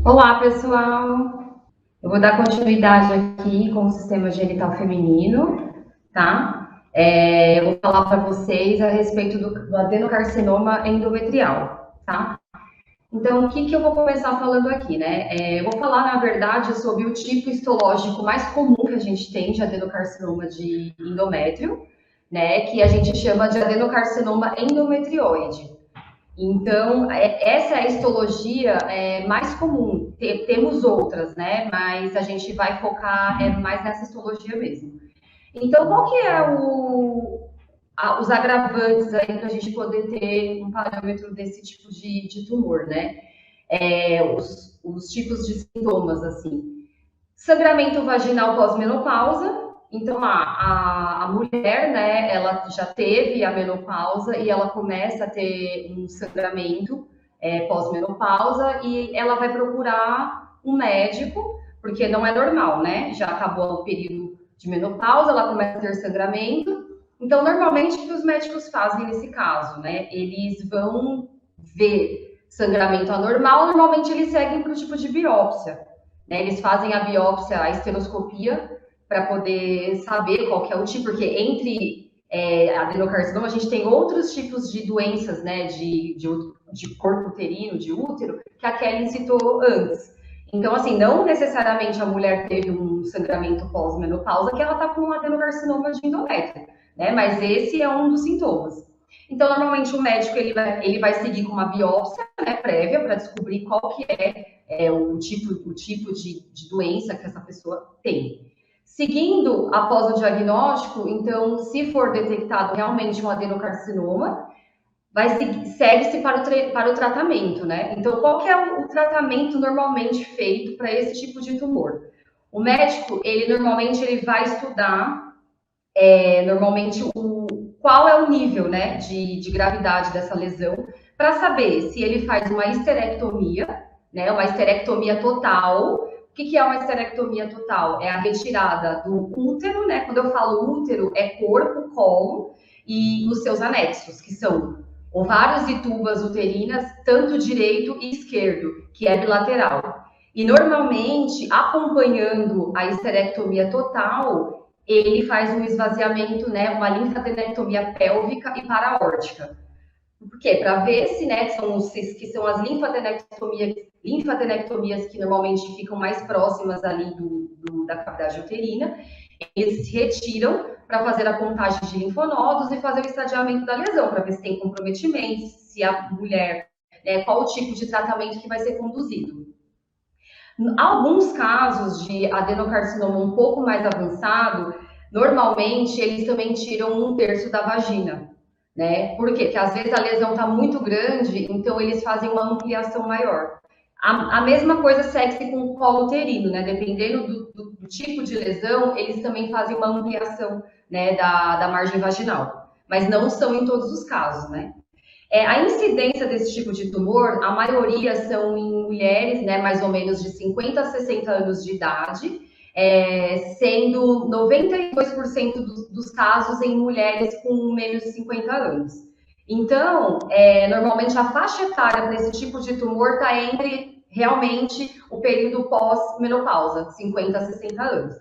Olá, pessoal! Eu vou dar continuidade aqui com o sistema genital feminino, tá? Eu vou falar para vocês a respeito do adenocarcinoma endometrial, tá? Então, o que eu vou começar falando aqui, né? Eu vou falar, na verdade, sobre o tipo histológico mais comum que a gente tem de adenocarcinoma de endométrio, né? Que a gente chama de adenocarcinoma endometrioide. Então, essa é a histologia mais comum. Temos outras, né? Mas a gente vai focar mais nessa histologia mesmo. Então, qual que é os agravantes aí para a gente poder ter um parâmetro desse tipo de tumor, né? Os tipos de sintomas, assim. Sangramento vaginal pós-menopausa. Então, a mulher, né, ela já teve a menopausa e ela começa a ter um sangramento pós-menopausa e ela vai procurar um médico, porque não é normal, né? Já acabou o período de menopausa, ela começa a ter sangramento. Então, normalmente, o que os médicos fazem nesse caso, né? Eles vão ver sangramento anormal, normalmente eles seguem para o tipo de biópsia. Né? Eles fazem a biópsia, a esteroscopia, para poder saber qual que é o tipo, porque entre adenocarcinoma a gente tem outros tipos de doenças, né, de corpo uterino, de útero, que a Kelly citou antes. Então, assim, não necessariamente a mulher teve um sangramento pós-menopausa que ela está com um adenocarcinoma de endométrio, né? Mas esse é um dos sintomas. Então, normalmente o médico ele vai seguir com uma biópsia, né, prévia para descobrir qual que o tipo de doença que essa pessoa tem. Seguindo após o diagnóstico, então, se for detectado realmente um adenocarcinoma, segue-se para o tratamento, né? Então, qual que é o tratamento normalmente feito para esse tipo de tumor? O médico, ele vai estudar, normalmente, qual é o nível, né, de gravidade dessa lesão, para saber se ele faz uma histerectomia, né, uma histerectomia total. O que é uma histerectomia total? É a retirada do útero, né? Quando eu falo útero, é corpo, colo e os seus anexos, que são ovários e tubas uterinas, tanto direito e esquerdo, que é bilateral. E normalmente, acompanhando a histerectomia total, ele faz um esvaziamento, né, uma linfadenectomia pélvica e paraórtica. Por quê? Para ver se, né, que são as linfadenectomias que normalmente ficam mais próximas ali da cavidade uterina, eles se retiram para fazer a contagem de linfonodos e fazer o estadiamento da lesão, para ver se tem comprometimento, se a mulher, né, qual o tipo de tratamento que vai ser conduzido. Alguns casos de adenocarcinoma um pouco mais avançado, normalmente eles também tiram 1/3 da vagina, né? Por quê? Porque às vezes a lesão está muito grande, então eles fazem uma ampliação maior. A mesma coisa segue-se com o colo uterino, né? Dependendo do tipo de lesão, eles também fazem uma ampliação, né, da margem vaginal. Mas não são em todos os casos, né? A incidência desse tipo de tumor, a maioria são em mulheres, né, mais ou menos de 50 a 60 anos de idade, sendo 92% dos casos em mulheres com menos de 50 anos. Então, normalmente a faixa etária para esse tipo de tumor está entre realmente o período pós-menopausa, 50 a 60 anos.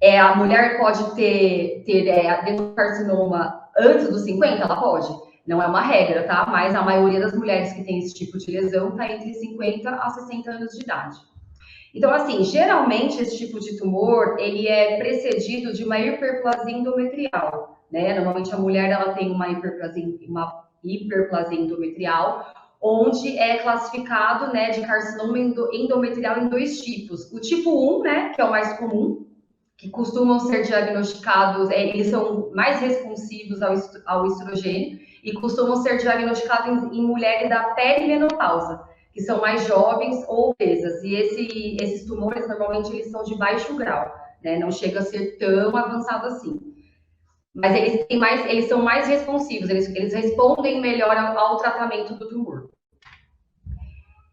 A mulher pode ter adenocarcinoma antes dos 50? Ela pode. Não é uma regra, tá? Mas a maioria das mulheres que tem esse tipo de lesão está entre 50 a 60 anos de idade. Então, assim, geralmente esse tipo de tumor, ele é precedido de uma hiperplasia endometrial, né? Normalmente a mulher, ela tem uma hiperplasia endometrial, onde é classificado, né, de carcinoma endometrial em 2 tipos. O tipo 1, né, que é o mais comum, que costumam ser diagnosticados, eles são mais responsivos ao estrogênio e costumam ser diagnosticados em mulheres da perimenopausa, que são mais jovens ou obesas. E esses tumores, normalmente, eles são de baixo grau, né? Não chega a ser tão avançado assim. Mas eles são mais responsivos, eles respondem melhor ao tratamento do tumor.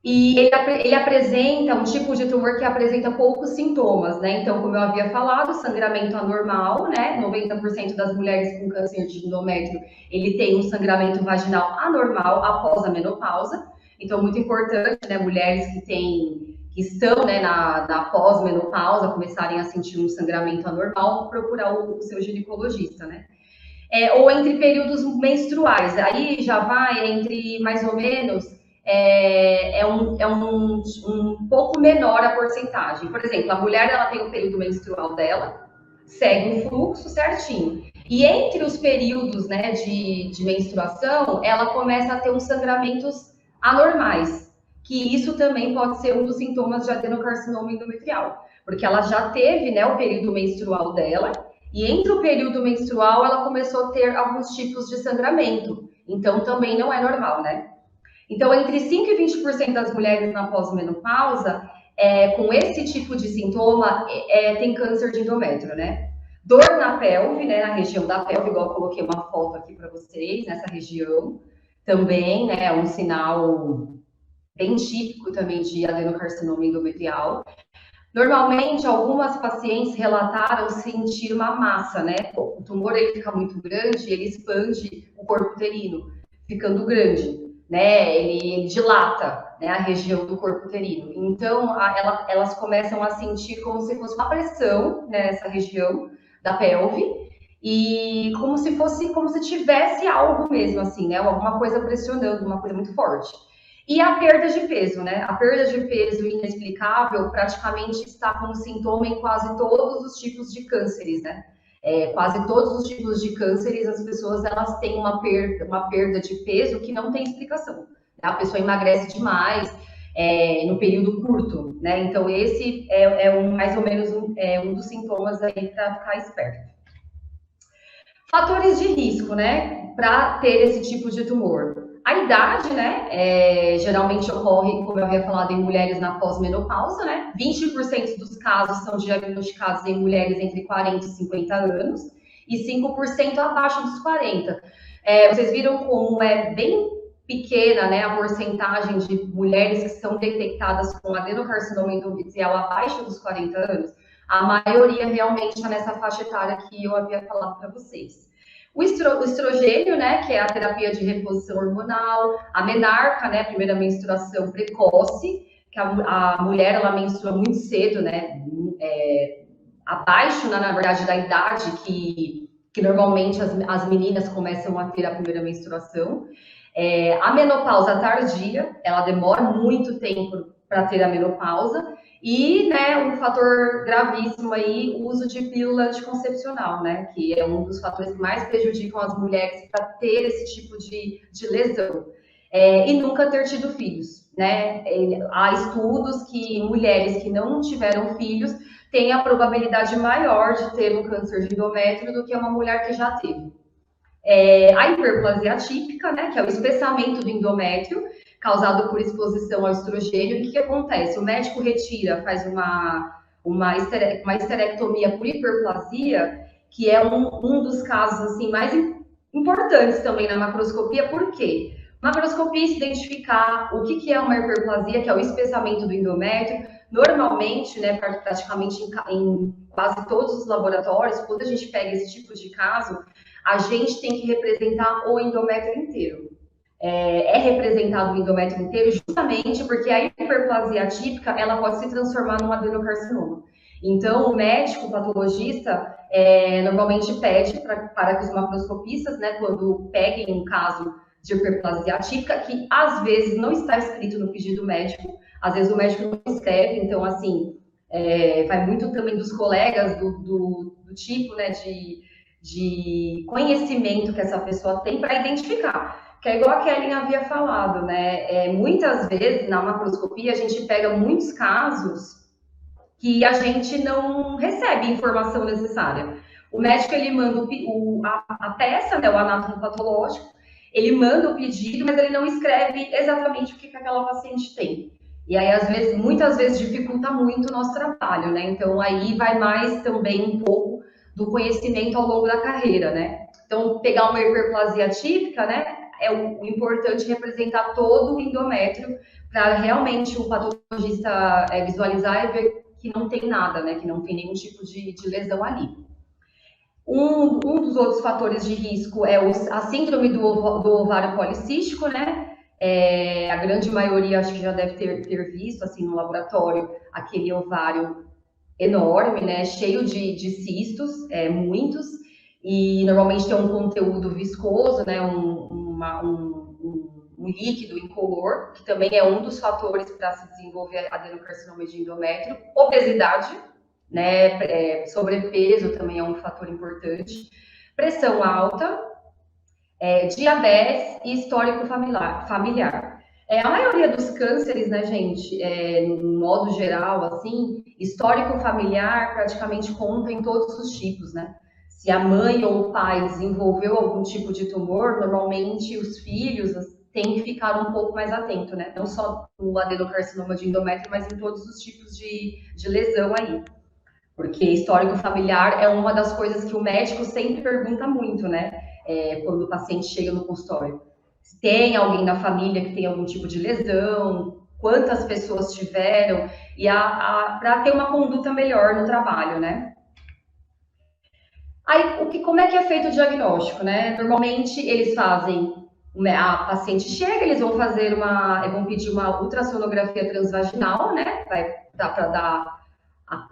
E ele apresenta um tipo de tumor que apresenta poucos sintomas, né? Então, como eu havia falado, sangramento anormal, né? 90% das mulheres com câncer de endométrio, ele tem um sangramento vaginal anormal após a menopausa. Então, muito importante, né? Mulheres que estão, né, na pós-menopausa, começarem a sentir um sangramento anormal, procurar o seu ginecologista, né? Ou entre períodos menstruais, aí já vai entre mais ou menos um pouco menor a porcentagem. Por exemplo, a mulher ela tem o período menstrual dela, segue o fluxo certinho. E entre os períodos, né, de menstruação, ela começa a ter uns sangramentos anormais, que isso também pode ser um dos sintomas de adenocarcinoma endometrial, porque ela já teve, né, o período menstrual dela, e entre o período menstrual ela começou a ter alguns tipos de sangramento, então também não é normal, né? Então, entre 5 e 20% das mulheres na pós-menopausa, com esse tipo de sintoma, tem câncer de endométrio, né? Dor na pelve, né, na região da pelve, igual eu coloquei uma foto aqui para vocês, nessa região, também, né, é um sinal bem típico também de adenocarcinoma endometrial. Normalmente, algumas pacientes relataram sentir uma massa, né? O tumor ele fica muito grande, ele expande o corpo uterino, ficando grande, né? Ele dilata, né, a região do corpo uterino. Então, elas começam a sentir como se fosse uma pressão nessa região da pelve e como se tivesse algo mesmo, assim, né? Alguma coisa pressionando, uma coisa muito forte. E a perda de peso, né? A perda de peso inexplicável praticamente está como sintoma em quase todos os tipos de cânceres, né? Quase todos os tipos de cânceres, as pessoas elas têm uma perda de peso que não tem explicação. A pessoa emagrece demais no período curto, né? Então, esse mais ou menos um dos sintomas aí para ficar esperto. Fatores de risco, né? Para ter esse tipo de tumor. A idade, né, geralmente ocorre, como eu havia falado, em mulheres na pós-menopausa, né? 20% dos casos são diagnosticados em mulheres entre 40 e 50 anos e 5% abaixo dos 40. Vocês viram como é bem pequena, né, a porcentagem de mulheres que são detectadas com adenocarcinoma endometrial abaixo dos 40 anos? A maioria realmente está nessa faixa etária que eu havia falado para vocês. O estrogênio, né, que é a terapia de reposição hormonal, a menarca, né, a primeira menstruação precoce, que a mulher ela menstrua muito cedo, né, abaixo, na verdade, da idade que normalmente as meninas começam a ter a primeira menstruação. A menopausa tardia, ela demora muito tempo para ter a menopausa. E, né, um fator gravíssimo aí, o uso de pílula anticoncepcional, né, que é um dos fatores que mais prejudicam as mulheres para ter esse tipo de lesão. E nunca ter tido filhos, né? Há estudos que mulheres que não tiveram filhos têm a probabilidade maior de ter um câncer de endométrio do que uma mulher que já teve. A hiperplasia atípica, né, que é o espessamento do endométrio, causado por exposição ao estrogênio. O que acontece? O médico retira, faz uma esterectomia por hiperplasia, que é um dos casos assim, mais importantes também na macroscopia. Por quê? Macroscopia se identificar o que é uma hiperplasia, que é o espessamento do endométrio. Normalmente, né, praticamente em quase todos os laboratórios, quando a gente pega esse tipo de caso, a gente tem que representar o endométrio inteiro. Representado o endométrio inteiro justamente porque a hiperplasia atípica ela pode se transformar num adenocarcinoma. Então, o médico, o patologista, normalmente pede para que os macroscopistas, né, quando peguem um caso de hiperplasia atípica, que às vezes não está escrito no pedido médico, às vezes o médico não escreve, então, assim, vai muito também dos colegas, do tipo, né, de conhecimento que essa pessoa tem para identificar. Que é igual a Kelly havia falado, né? Muitas vezes, na macroscopia, a gente pega muitos casos que a gente não recebe a informação necessária. O médico, ele manda a peça, né, o anátomo patológico, ele manda o pedido, mas ele não escreve exatamente o que aquela paciente tem. E aí, às vezes, muitas vezes, dificulta muito o nosso trabalho, né? Então, aí vai mais também um pouco do conhecimento ao longo da carreira, né? Então, pegar uma hiperplasia típica, né? O importante representar todo o endométrio para realmente o patologista visualizar e ver que não tem nada, né? Que não tem nenhum tipo de lesão ali. Um dos outros fatores de risco é a síndrome do ovário policístico, né? A grande maioria acho que já deve ter visto, assim, no laboratório, aquele ovário enorme, né, cheio de cistos, muitos, e normalmente tem um conteúdo viscoso, né, um líquido incolor, que também é um dos fatores para se desenvolver adenocarcinoma de endométrio. Obesidade, né, sobrepeso também é um fator importante. Pressão alta, diabetes e histórico familiar. A maioria dos cânceres, né, gente, no modo geral, assim, histórico familiar praticamente conta em todos os tipos, né? Se a mãe ou o pai desenvolveu algum tipo de tumor, normalmente os filhos têm que ficar um pouco mais atento, né? Não só no adenocarcinoma de endométrio, mas em todos os tipos de lesão aí. Porque histórico familiar é uma das coisas que o médico sempre pergunta muito, né? Quando o paciente chega no consultório. Se tem alguém na família que tem algum tipo de lesão, quantas pessoas tiveram, e para ter uma conduta melhor no trabalho, né? Aí, como é que é feito o diagnóstico, né? Normalmente eles fazem, a paciente chega, eles vão fazer vão pedir uma ultrassonografia transvaginal, né? Vai dar para dar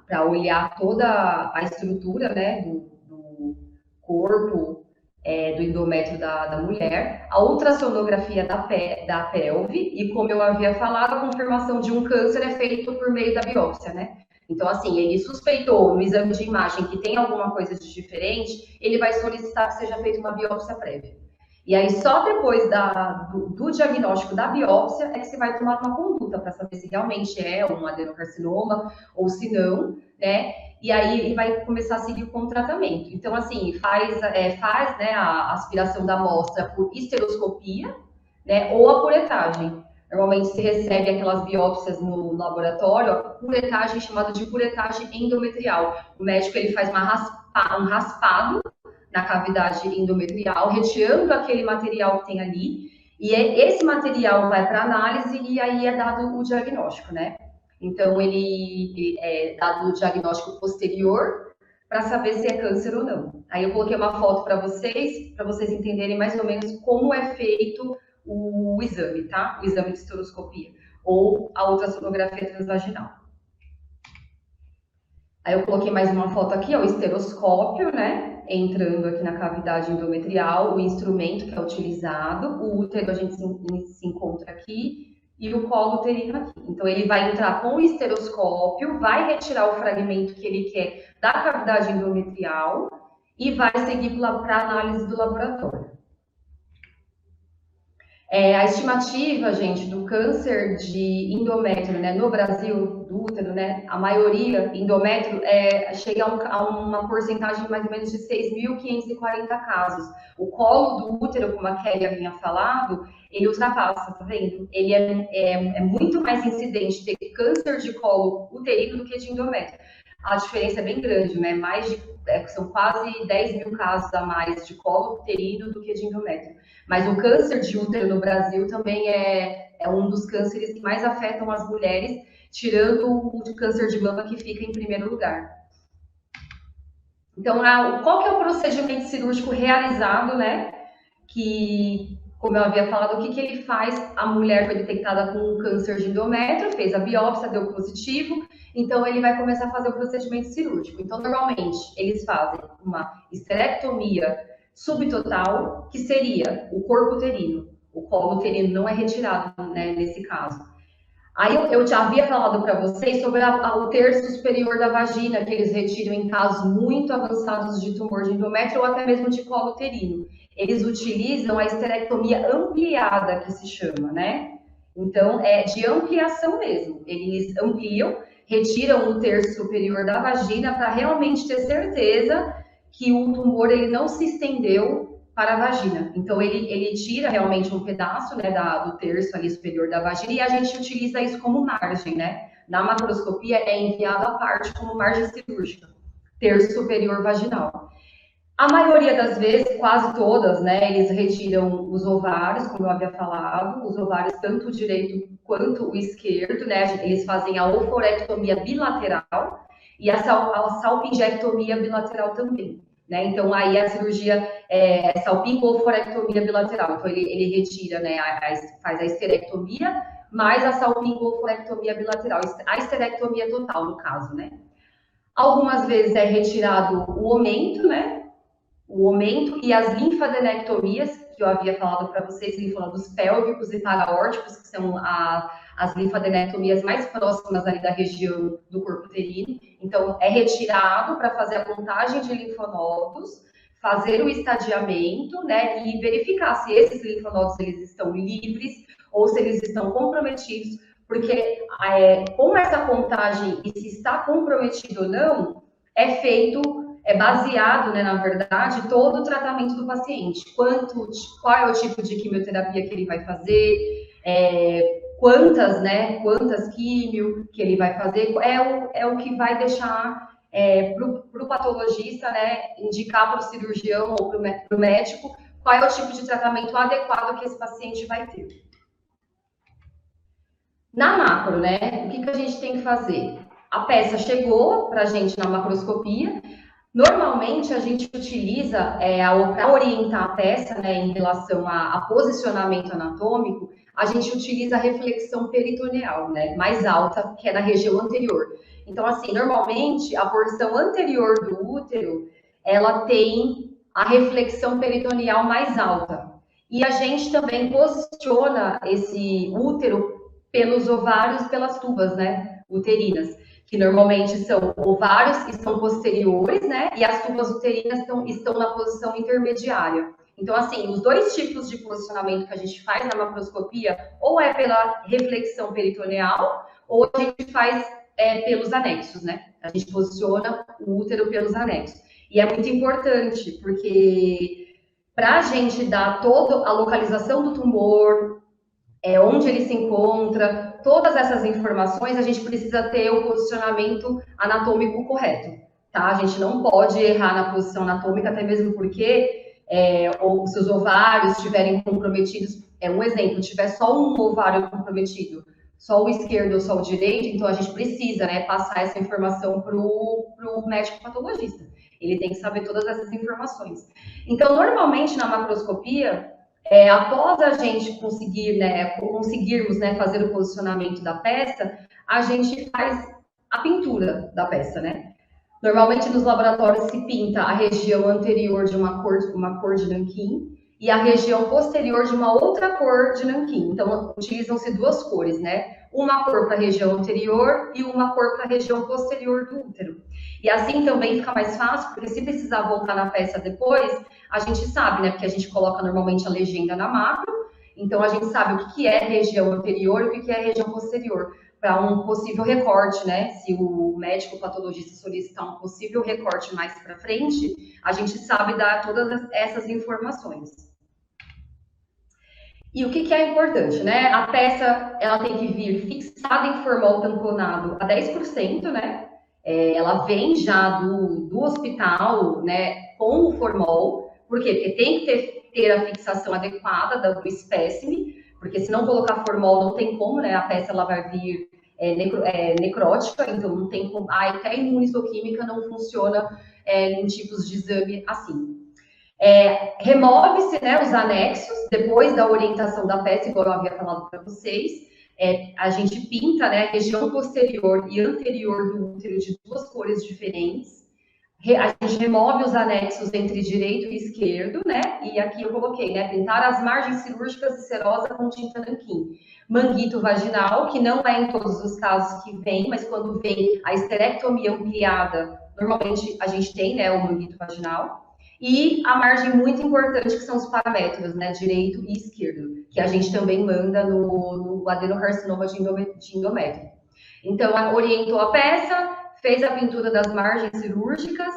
para olhar toda a estrutura, né, do corpo, do endométrio da mulher, a ultrassonografia da pelve, e como eu havia falado, a confirmação de um câncer é feito por meio da biópsia, né? Então, assim, ele suspeitou no exame de imagem que tem alguma coisa de diferente, ele vai solicitar que seja feita uma biópsia prévia. E aí, só depois do diagnóstico da biópsia é que você vai tomar uma conduta para saber se realmente é um adenocarcinoma ou se não, né? E aí ele vai começar a seguir com o tratamento. Então, assim, faz né, a aspiração da amostra por esteroscopia, né, ou a curetagem. Normalmente se recebe aquelas biópsias no laboratório, a curetagem chamada de curetagem endometrial. O médico ele faz um raspado na cavidade endometrial, retirando aquele material que tem ali, e esse material vai para análise e aí é dado o diagnóstico, né? Então, ele é dado o diagnóstico posterior para saber se é câncer ou não. Aí eu coloquei uma foto para vocês entenderem mais ou menos como é feito o exame, tá? O exame de esteroscopia, ou a ultrassonografia transvaginal. Aí eu coloquei mais uma foto aqui, ó, o esteroscópio, né? Entrando aqui na cavidade endometrial, o instrumento que é utilizado, o útero a gente se encontra aqui e o colo uterino aqui. Então ele vai entrar com o esteroscópio, vai retirar o fragmento que ele quer da cavidade endometrial e vai seguir para a análise do laboratório. A estimativa, gente, do câncer de endométrio, né, no Brasil, do útero, né, a maioria, endométrio, chega a uma porcentagem de mais ou menos de 6.540 casos. O colo do útero, como a Kelly havia falado, ele ultrapassa, tá vendo? Ele é muito mais incidente ter câncer de colo uterino do que de endométrio. A diferença é bem grande, né? São quase 10 mil casos a mais de colo uterino do que de endométrio. Mas o câncer de útero no Brasil também é um dos cânceres que mais afetam as mulheres, tirando o câncer de mama que fica em primeiro lugar. Então, qual que é o procedimento cirúrgico realizado, né? Que, como eu havia falado, o que ele faz? A mulher foi detectada com câncer de endométrio, fez a biópsia, deu positivo, então ele vai começar a fazer o procedimento cirúrgico. Então, normalmente, eles fazem uma esterectomia subtotal, que seria o corpo uterino. O colo uterino não é retirado, né, nesse caso. Aí eu já havia falado para vocês sobre o terço superior da vagina, que eles retiram em casos muito avançados de tumor de endométrio ou até mesmo de colo uterino. Eles utilizam a esterectomia ampliada, que se chama, né? Então, é de ampliação mesmo. Eles ampliam, retiram o terço superior da vagina para realmente ter certeza que o tumor ele não se estendeu para a vagina. Então, ele tira realmente um pedaço, né, do terço ali superior da vagina e a gente utiliza isso como margem, né? Na macroscopia é enviada a parte como margem cirúrgica, terço superior vaginal. A maioria das vezes, quase todas, né, eles retiram os ovários, como eu havia falado, os ovários tanto o direito quanto o esquerdo, né? Eles fazem a oforectomia bilateral e a salpingectomia bilateral também. né? Então, aí a cirurgia é salpingo-oforectomia bilateral. Então, ele retira, né, faz a esterectomia, mais a salpingo-oforectomia bilateral, a esterectomia total, no caso, né? Algumas vezes é retirado o aumento, né? O aumento e as linfadenectomias, que eu havia falado para vocês, linfonodos pélvicos e paraórticos, que são as linfadenectomias mais próximas ali da região do corpo uterino. Então, é retirado para fazer a contagem de linfonodos, fazer o estadiamento, né, e verificar se esses linfonodos eles estão livres ou se eles estão comprometidos, porque com essa contagem e se está comprometido ou não, é baseado, né, na verdade, todo o tratamento do paciente. Qual é o tipo de quimioterapia que ele vai fazer, quantas químio que ele vai fazer, é o que vai deixar para o patologista, né, indicar para o cirurgião ou para o médico qual é o tipo de tratamento adequado que esse paciente vai ter. Na macro, né, o que a gente tem que fazer? A peça chegou para a gente na macroscopia. Normalmente, a gente utiliza, para orientar a peça, né, em relação a posicionamento anatômico, a gente utiliza a reflexão peritoneal, né, mais alta, que é na região anterior. Então, assim, normalmente, a porção anterior do útero, ela tem a reflexão peritoneal mais alta. E a gente também posiciona esse útero pelos ovários, pelas tubas, né, uterinas, que normalmente são ovários que estão posteriores, né, e as tubas uterinas estão na posição intermediária. Então, assim, os dois tipos de posicionamento que a gente faz na macroscopia, ou é pela reflexão peritoneal, ou a gente faz pelos anexos, né? A gente posiciona o útero pelos anexos. E é muito importante, porque para a gente dar toda a localização do tumor, onde ele se encontra, todas essas informações, a gente precisa ter o posicionamento anatômico correto, tá? A gente não pode errar na posição anatômica, até mesmo porque ou se os ovários estiverem comprometidos, um exemplo, tiver só um ovário comprometido, só o esquerdo ou só o direito, então a gente precisa, né, passar essa informação para o médico patologista. Ele tem que saber todas essas informações. Então, normalmente na macroscopia, após a gente conseguirmos, né, fazer o posicionamento da peça, a gente faz a pintura da peça, né? Normalmente nos laboratórios se pinta a região anterior de uma cor de nanquim e a região posterior de uma outra cor de nanquim. Então, utilizam-se duas cores, né? Uma cor para a região anterior e uma cor para a região posterior do útero. E assim também fica mais fácil, porque se precisar voltar na peça depois, a gente sabe, né? Porque a gente coloca normalmente a legenda na macro, então a gente sabe o que é região anterior e o que é região posterior, para um possível recorte, né? Se o médico patologista solicitar um possível recorte mais para frente, a gente sabe dar todas essas informações. E o que é importante, né? A peça, ela tem que vir fixada em formol tamponado a 10%, né? Ela vem já do hospital, né, com o formol. Por quê? Porque tem que ter a fixação adequada do espécime, porque se não colocar formol não tem como, né? A peça ela vai vir necrótica, então não tem como. Até a imunistoquímica não funciona em tipos de exame assim. Remove-se, né, os anexos depois da orientação da peça, igual eu havia falado para vocês. A gente pinta, né, a região posterior e anterior do útero de duas cores diferentes. A gente remove os anexos entre direito e esquerdo, né? E aqui eu coloquei, né? Pintar as margens cirúrgicas de serosa com tinta nanquim. Manguito vaginal, que não é em todos os casos que vem, mas quando vem a esterectomia ampliada, normalmente a gente tem, né, o manguito vaginal. E a margem muito importante, que são os parâmetros, né, direito e esquerdo, que a gente também manda no adenocarcinoma de endométrio. Então, orientou a peça, fez a pintura das margens cirúrgicas,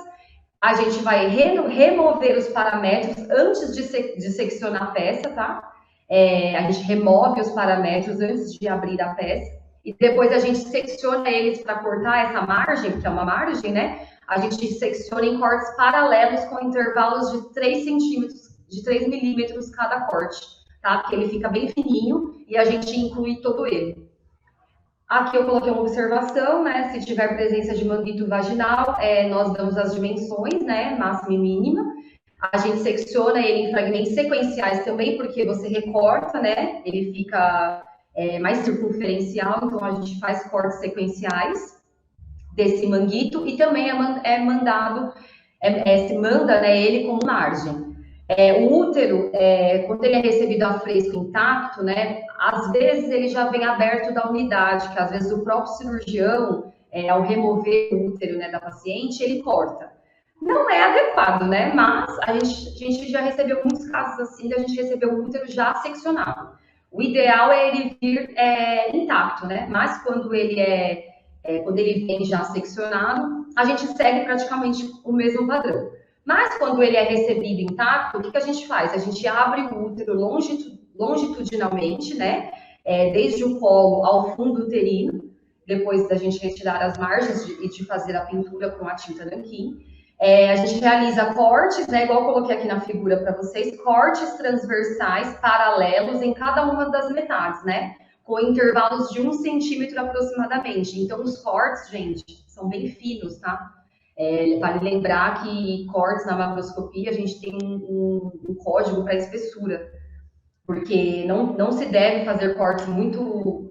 a gente vai remover os paramétros antes de seccionar a peça, tá? A gente remove os paramétros antes de abrir a peça, e depois a gente secciona eles para cortar essa margem, que é uma margem, né? A gente secciona em cortes paralelos com intervalos de 3 centímetros, de 3 milímetros cada corte, tá? Porque ele fica bem fininho e a gente inclui todo ele. Aqui eu coloquei uma observação, né? Se tiver presença de manguito vaginal, nós damos as dimensões, né? Máxima e mínima. A gente secciona ele em fragmentos sequenciais também, porque você recorta, né? Ele fica mais circunferencial, então a gente faz cortes sequenciais desse manguito e também mandado, se manda, né, ele como margem. O útero, quando ele é recebido a fresco intacto, né, às vezes ele já vem aberto da unidade, que às vezes o próprio cirurgião, ao remover o útero, né, da paciente, ele corta. Não é adequado, né? Mas a gente já recebeu muitos casos assim, a gente recebeu o útero já seccionado. O ideal é ele vir intacto, né? Mas quando ele vem já seccionado, a gente segue praticamente o mesmo padrão. Mas quando ele é recebido intacto, o que a gente faz? A gente abre o útero longitudinalmente, né? Desde o colo ao fundo uterino, depois da gente retirar as margens e de fazer a pintura com a tinta nanquim. A gente realiza cortes, né, igual eu coloquei aqui na figura para vocês, cortes transversais paralelos em cada uma das metades, né? Com intervalos de 1 centímetro aproximadamente. Então, os cortes, gente, são bem finos, tá? Vale lembrar que cortes na macroscopia, a gente tem um código para espessura, porque não se deve fazer cortes muito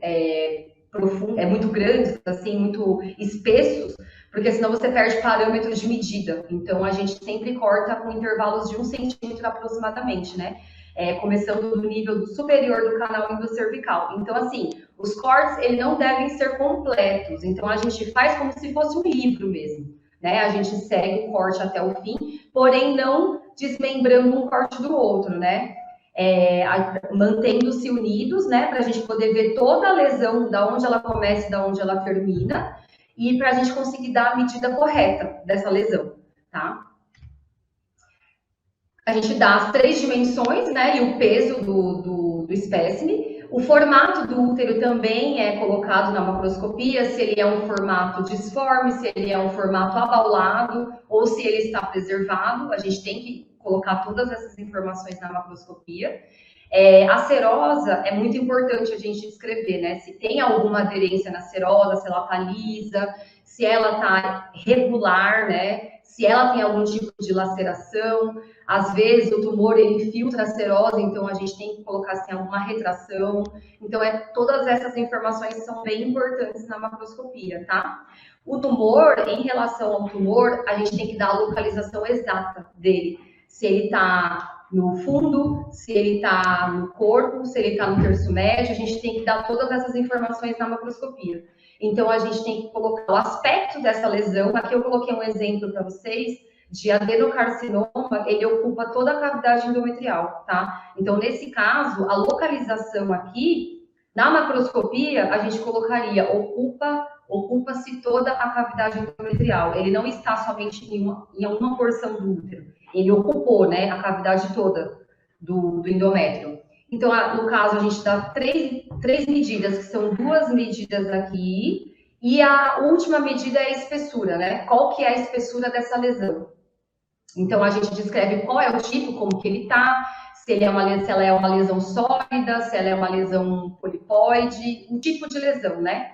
profundos, muito grandes, assim, muito espessos, porque senão você perde parâmetros de medida. Então, a gente sempre corta com intervalos de 1 centímetro aproximadamente, né? Começando do nível superior do canal endocervical. Então, assim, os cortes, eles não devem ser completos. Então, a gente faz como se fosse um livro mesmo, né? A gente segue o corte até o fim, porém não desmembrando um corte do outro, né? Mantendo-se unidos, né? Para a gente poder ver toda a lesão, da onde ela começa e da onde ela termina, e para a gente conseguir dar a medida correta dessa lesão, tá? A gente dá as 3 dimensões, né, e o peso do espécime. O formato do útero também é colocado na macroscopia, se ele é um formato disforme, se ele é um formato abaulado, ou se ele está preservado. A gente tem que colocar todas essas informações na macroscopia. A serosa é muito importante a gente descrever, né? Se tem alguma aderência na serosa, se ela está lisa, se ela está regular, né? Se ela tem algum tipo de laceração. Às vezes o tumor ele infiltra a serosa, então a gente tem que colocar se tem alguma retração. Então, todas essas informações são bem importantes na macroscopia, tá? O tumor, em relação ao tumor, a gente tem que dar a localização exata dele. Se ele está no fundo, se ele está no corpo, se ele está no terço médio, a gente tem que dar todas essas informações na macroscopia. Então, a gente tem que colocar o aspecto dessa lesão. Aqui eu coloquei um exemplo para vocês de adenocarcinoma, ele ocupa toda a cavidade endometrial, tá? Então, nesse caso, a localização aqui, na macroscopia, a gente colocaria ocupa-se toda a cavidade endometrial. Ele não está somente em uma porção do útero. Ele ocupou, né, a cavidade toda do endométrio. Então, no caso, a gente dá três medidas, que são 2 medidas aqui, e a última medida é a espessura, né? Qual que é a espessura dessa lesão? Então, a gente descreve qual é o tipo, como que ele tá, se ela é uma lesão sólida, se ela é uma lesão polipoide, o tipo de lesão, né?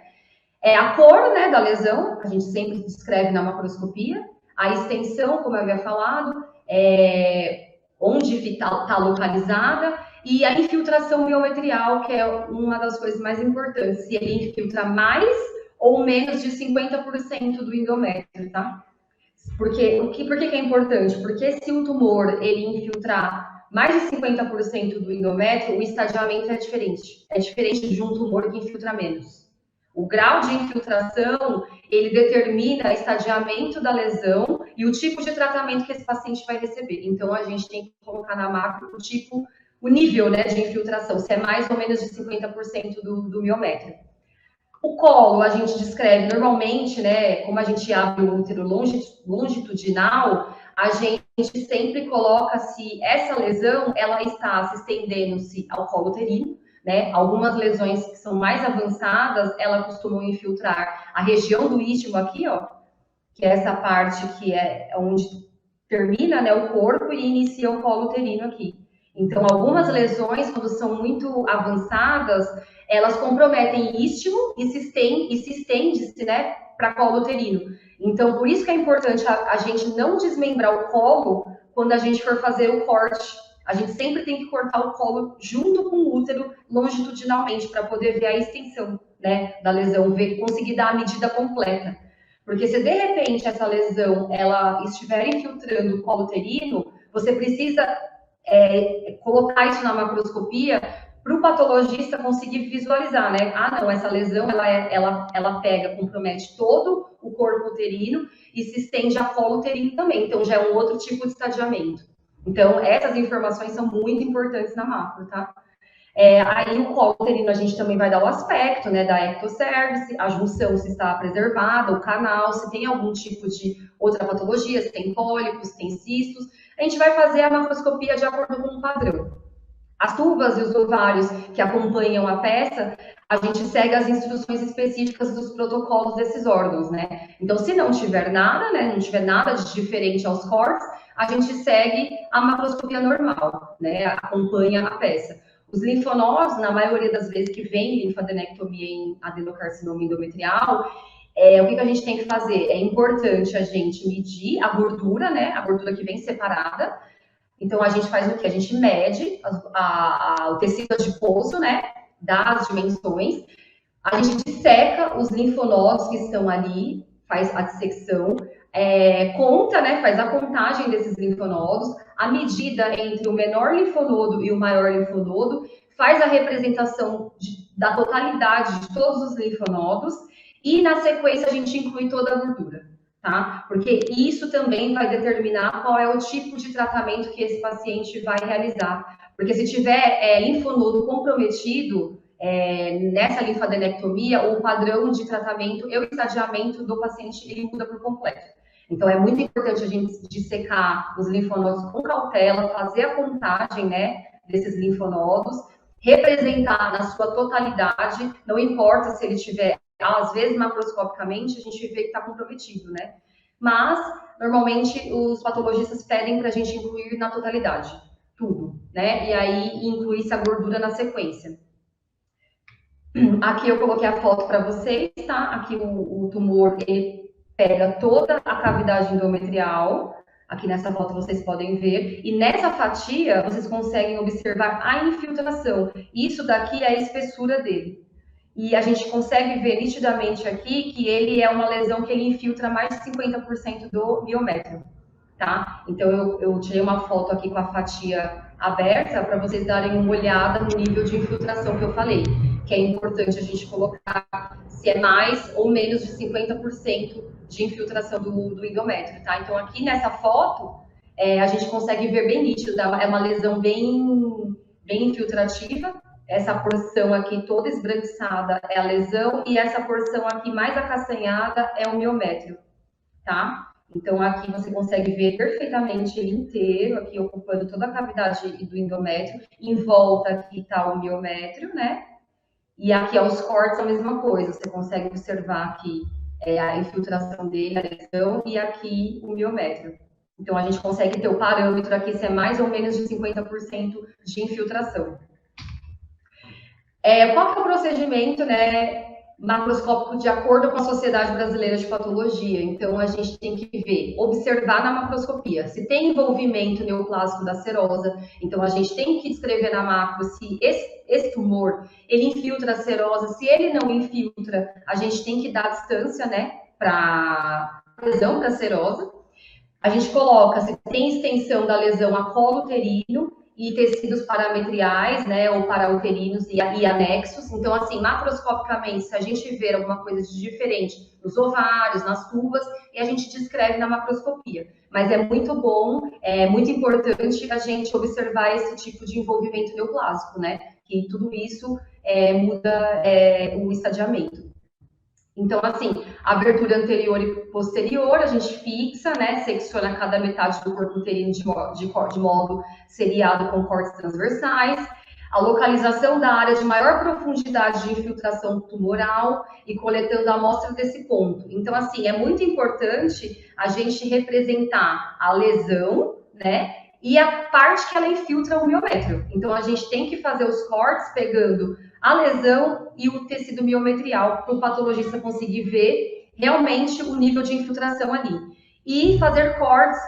A cor, né, da lesão, a gente sempre descreve na macroscopia, a extensão, como eu havia falado, onde está localizada, e a infiltração biometrial, que é uma das coisas mais importantes, se ele infiltra mais ou menos de 50% do endométrio, tá? Por que é importante? Porque se o tumor ele infiltrar mais de 50% do endométrio, o estadiamento é diferente. É diferente de um tumor que infiltra menos. O grau de infiltração, ele determina o estadiamento da lesão e o tipo de tratamento que esse paciente vai receber. Então, a gente tem que colocar na macro o nível, né, de infiltração, se é mais ou menos de 50% do miomέτrio. O colo, a gente descreve normalmente, né, como a gente abre o útero longitudinal, a gente sempre coloca se essa lesão, ela está se estendendo-se ao colo uterino, né? Algumas lesões que são mais avançadas, elas costumam infiltrar a região do istmo aqui, ó, que é essa parte que é onde termina, né, o corpo e inicia o colo uterino aqui. Então, algumas lesões, quando são muito avançadas, elas comprometem istmo e se estende-se, né, para colo uterino. Então, por isso que é importante a gente não desmembrar o colo quando a gente for fazer o corte. A gente sempre tem que cortar o colo junto com o útero, longitudinalmente, para poder ver a extensão, né, da lesão, conseguir dar a medida completa. Porque se de repente essa lesão ela estiver infiltrando o colo uterino, você precisa colocar isso na macroscopia para o patologista conseguir visualizar, né? Ah, não, essa lesão ela pega, compromete todo o corpo uterino e se estende a colo uterino também. Então já é um outro tipo de estadiamento. Então essas informações são muito importantes na macro, tá? Aí o colo uterino a gente também vai dar o aspecto, né, da ectocervice, a junção se está preservada, o canal, se tem algum tipo de outra patologia, se tem pólipos, se tem cistos. A gente vai fazer a macroscopia de acordo com um padrão. As tubas e os ovários que acompanham a peça, a gente segue as instruções específicas dos protocolos desses órgãos, né? Então, se não tiver nada, né, não tiver nada de diferente aos cortes, a gente segue a macroscopia normal, né? Acompanha a peça. Os linfonodos, na maioria das vezes que vem linfadenectomia em adenocarcinoma endometrial, o que a gente tem que fazer? É importante a gente medir a gordura, né? A gordura que vem separada. Então, a gente faz o quê? A gente mede o tecido adiposo, né? Dá as dimensões. A gente disseca os linfonodos que estão ali, faz a dissecção, conta, né? Faz a contagem desses linfonodos, a medida entre o menor linfonodo e o maior linfonodo, faz a representação da totalidade de todos os linfonodos e, na sequência, a gente inclui toda a gordura. Tá? Porque isso também vai determinar qual é o tipo de tratamento que esse paciente vai realizar. Porque se tiver linfonodo comprometido nessa linfadenectomia, o padrão de tratamento e o estadiamento do paciente ele muda por completo. Então, é muito importante a gente dissecar os linfonodos com cautela, fazer a contagem, né, desses linfonodos, representar na sua totalidade, não importa se ele tiver às vezes, macroscopicamente, a gente vê que está comprometido, né? Mas, normalmente, os patologistas pedem para a gente incluir na totalidade, tudo, né? E aí, incluir-se a gordura na sequência. Aqui eu coloquei a foto para vocês, tá? Aqui o tumor, ele pega toda a cavidade endometrial. Aqui nessa foto vocês podem ver. E nessa fatia, vocês conseguem observar a infiltração. Isso daqui é a espessura dele. E a gente consegue ver nitidamente aqui que ele é uma lesão que ele infiltra mais de 50% do miométrio, tá? Então, eu tirei uma foto aqui com a fatia aberta para vocês darem uma olhada no nível de infiltração que eu falei, que é importante a gente colocar se é mais ou menos de 50% de infiltração do endométrio, tá? Então, aqui nessa foto, a gente consegue ver bem nítido, é uma lesão bem infiltrativa. Essa porção aqui toda esbranquiçada é a lesão e essa porção aqui mais acastanhada é o miométrio, tá? Então, aqui você consegue ver perfeitamente ele inteiro, aqui ocupando toda a cavidade do endométrio. Em volta aqui tá o miométrio, né? E aqui aos cortes a mesma coisa, você consegue observar aqui a infiltração dele, a lesão, e aqui o miométrio. Então, a gente consegue ter o parâmetro aqui se é mais ou menos de 50% de infiltração. Qual que é o procedimento, né, macroscópico de acordo com a Sociedade Brasileira de Patologia? Então, a gente tem que ver, observar na macroscopia se tem envolvimento neoplásico da serosa. Então, a gente tem que descrever na macro se esse tumor, ele infiltra a serosa. Se ele não infiltra, a gente tem que dar distância, né, para lesão, para a serosa. A gente coloca se tem extensão da lesão a colo uterino e tecidos parametriais, né, ou parauterinos e anexos. Então, assim, macroscopicamente, se a gente ver alguma coisa de diferente nos ovários, nas tubas, e a gente descreve na macroscopia. Mas é muito bom, é muito importante a gente observar esse tipo de envolvimento neoplásico, né, que tudo isso muda o estadiamento. Então, assim, abertura anterior e posterior, a gente fixa, né, secciona cada metade do corpo uterino de modo seriado com cortes transversais, a localização da área de maior profundidade de infiltração tumoral e coletando a amostra desse ponto. Então, assim, é muito importante a gente representar a lesão, né, e a parte que ela infiltra o miométrio. Então, a gente tem que fazer os cortes pegando a lesão e o tecido miometrial para o patologista conseguir ver realmente o nível de infiltração ali. E fazer cortes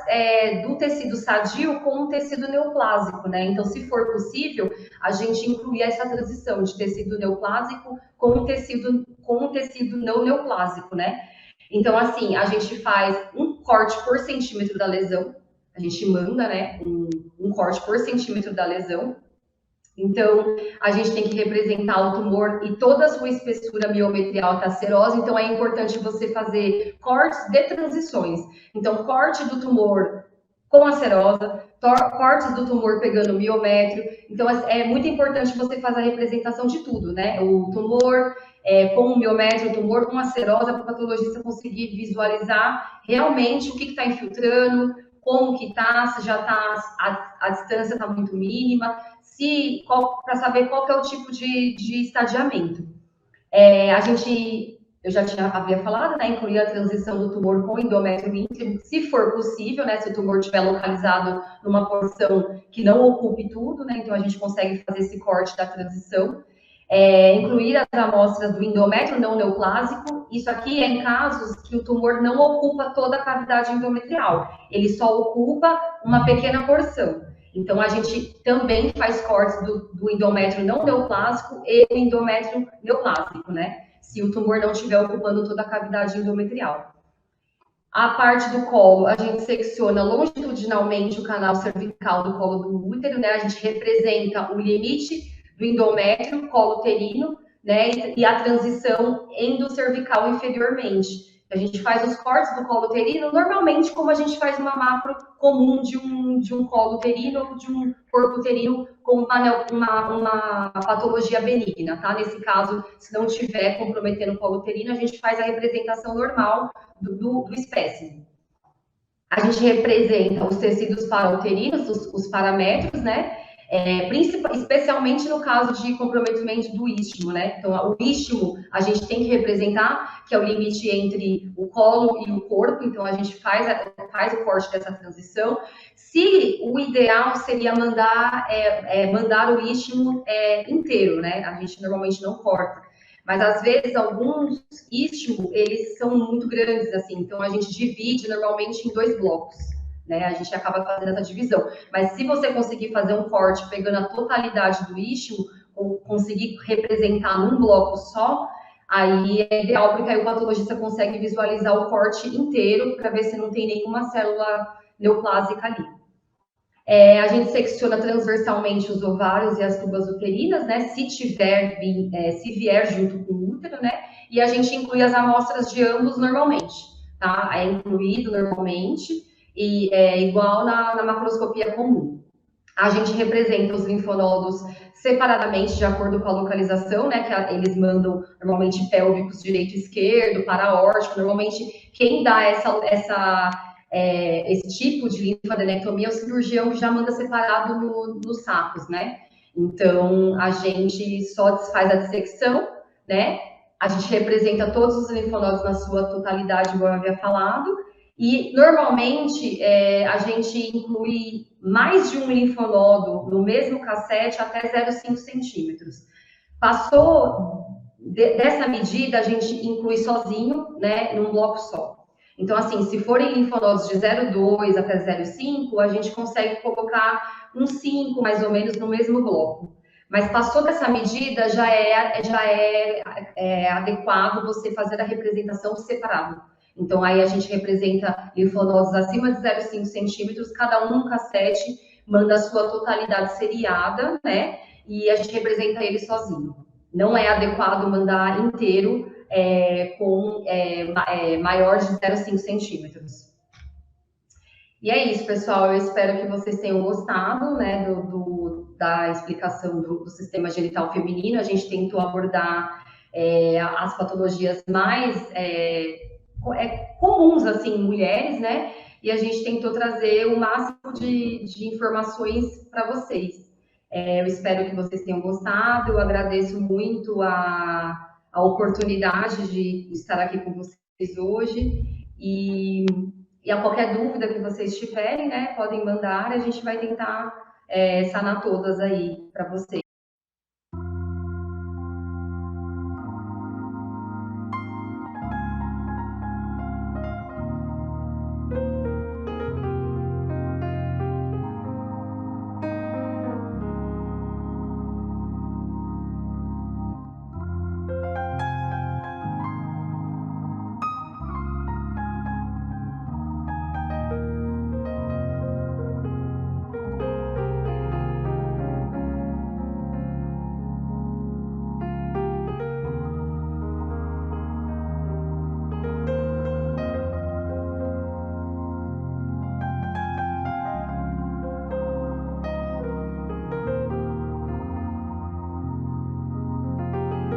do tecido sadio com o tecido neoplásico, né? Então, se for possível, a gente incluir essa transição de tecido neoplásico com o tecido não neoplásico, né? Então, assim, a gente faz um corte por centímetro da lesão, a gente manda, né, um corte por centímetro da lesão. Então, a gente tem que representar o tumor e toda a sua espessura miometrial tacerosa. Então, é importante você fazer cortes de transições. Então, corte do tumor com a serosa, cortes do tumor pegando o miométrio. Então, é muito importante você fazer a representação de tudo, né? O tumor com o miométrio, o tumor com a serosa, para o patologista conseguir visualizar realmente o que está infiltrando, como que está, se já está, a distância está muito mínima, para saber qual que é o tipo de estadiamento. Eu já havia falado, né, incluir a transição do tumor com endométrio ínfimo, se for possível, né, se o tumor estiver localizado numa porção que não ocupe tudo, né, então a gente consegue fazer esse corte da transição. Incluir as amostras do endométrio não neoplásico, isso aqui é em casos que o tumor não ocupa toda a cavidade endometrial, ele só ocupa uma pequena porção. Então, a gente também faz cortes do endométrio não neoplásico e do endométrio neoplásico, né? Se o tumor não estiver ocupando toda a cavidade endometrial. A parte do colo, a gente secciona longitudinalmente o canal cervical do colo do útero, né? A gente representa o limite do endométrio, colo uterino, né? E a transição endocervical inferiormente. A gente faz os cortes do colo uterino normalmente como a gente faz uma macro comum de um colo uterino ou de um corpo uterino com uma patologia benigna, tá? Nesse caso, se não estiver comprometendo o colo uterino, a gente faz a representação normal do espécime. A gente representa os tecidos parauterinos, os paramétros, né? Especialmente no caso de comprometimento do istmo, né? Então, o istmo a gente tem que representar, que é o limite entre o colo e o corpo, então a gente faz o corte dessa transição. Se o ideal seria mandar o istmo inteiro, né? A gente normalmente não corta. Mas, às vezes, alguns istmos, eles são muito grandes, assim, então a gente divide normalmente em 2 blocos, né? A gente acaba fazendo essa divisão. Mas se você conseguir fazer um corte pegando a totalidade do istmo, ou conseguir representar num bloco só, aí é ideal, porque aí o patologista consegue visualizar o corte inteiro para ver se não tem nenhuma célula neoplásica ali. A gente secciona transversalmente os ovários e as tubas uterinas, né? Se vier junto com o útero, né? E a gente inclui as amostras de ambos normalmente, tá? É incluído normalmente e é igual na macroscopia comum. A gente representa os linfonodos separadamente, de acordo com a localização, né? Que eles mandam normalmente pélvicos direito e esquerdo, paraórtico. Normalmente, quem dá esse tipo de linfadenectomia é o cirurgião que já manda separado nos sacos, né? Então, a gente só desfaz a dissecção, né? A gente representa todos os linfonodos na sua totalidade, como eu havia falado, e normalmente a gente inclui mais de um linfonodo no mesmo cassete até 0,5 centímetros. Passou dessa medida, a gente inclui sozinho, né, num bloco só. Então, assim, se forem linfonodos de 0,2 até 0,5, a gente consegue colocar uns 5, mais ou menos, no mesmo bloco. Mas passou dessa medida, já é adequado você fazer a representação separada. Então, aí a gente representa linfonodos acima de 0,5 centímetros, cada um no cassete, manda a sua totalidade seriada, né? E a gente representa ele sozinho. Não é adequado mandar inteiro com maior de 0,5 centímetros. E é isso, pessoal. Eu espero que vocês tenham gostado, né, da explicação do sistema genital feminino. A gente tentou abordar as patologias mais comuns, assim, em mulheres, né? E a gente tentou trazer o máximo de informações para vocês. Eu espero que vocês tenham gostado. Eu agradeço muito a oportunidade de estar aqui com vocês hoje. E E a qualquer dúvida que vocês tiverem, né, podem mandar, a gente vai tentar sanar todas aí para vocês.